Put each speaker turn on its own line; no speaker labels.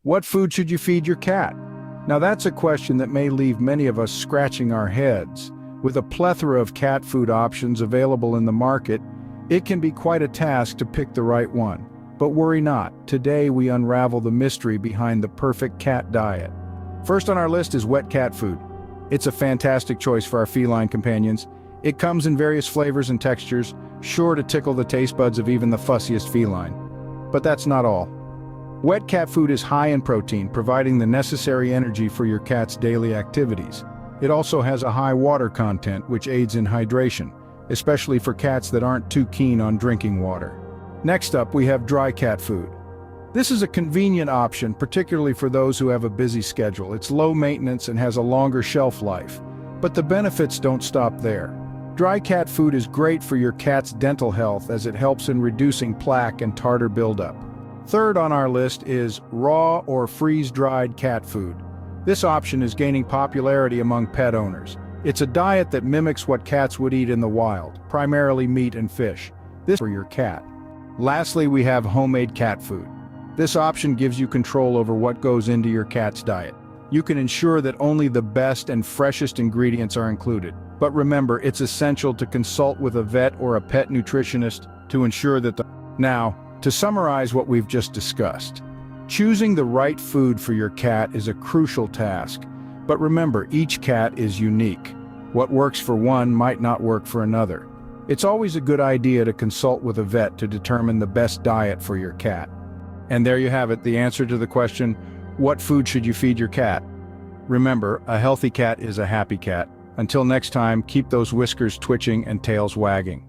What food should you feed your cat? Now that's a question that may leave many of us scratching our heads. With a plethora of cat food options available in the market, it can be quite a task to pick the right one. But worry not, today we unravel the mystery behind the perfect cat diet. First on our list is wet cat food. It's a fantastic choice for our feline companions. It comes in various flavors and textures, sure to tickle the taste buds of even the fussiest feline. But that's not all. Wet cat food is high in protein, providing the necessary energy for your cat's daily activities. It also has a high water content, which aids in hydration, especially for cats that aren't too keen on drinking water. Next up, we have dry cat food. This is a convenient option, particularly for those who have a busy schedule. It's low maintenance and has a longer shelf life. But the benefits don't stop there. Dry cat food is great for your cat's dental health as it helps in reducing plaque and tartar buildup. Third on our list is raw or freeze-dried cat food. This option is gaining popularity among pet owners. It's a diet that mimics what cats would eat in the wild, primarily meat and fish. This is for your cat. Lastly, we have homemade cat food. This option gives you control over what goes into your cat's diet. You can ensure that only the best and freshest ingredients are included. But remember, it's essential to consult with a vet or a pet nutritionist to ensure that Now, to summarize what we've just discussed, choosing the right food for your cat is a crucial task. But remember, each cat is unique. What works for one might not work for another. It's always a good idea to consult with a vet to determine the best diet for your cat. And there you have it, the answer to the question, what food should you feed your cat? Remember, a healthy cat is a happy cat. Until next time, keep those whiskers twitching and tails wagging.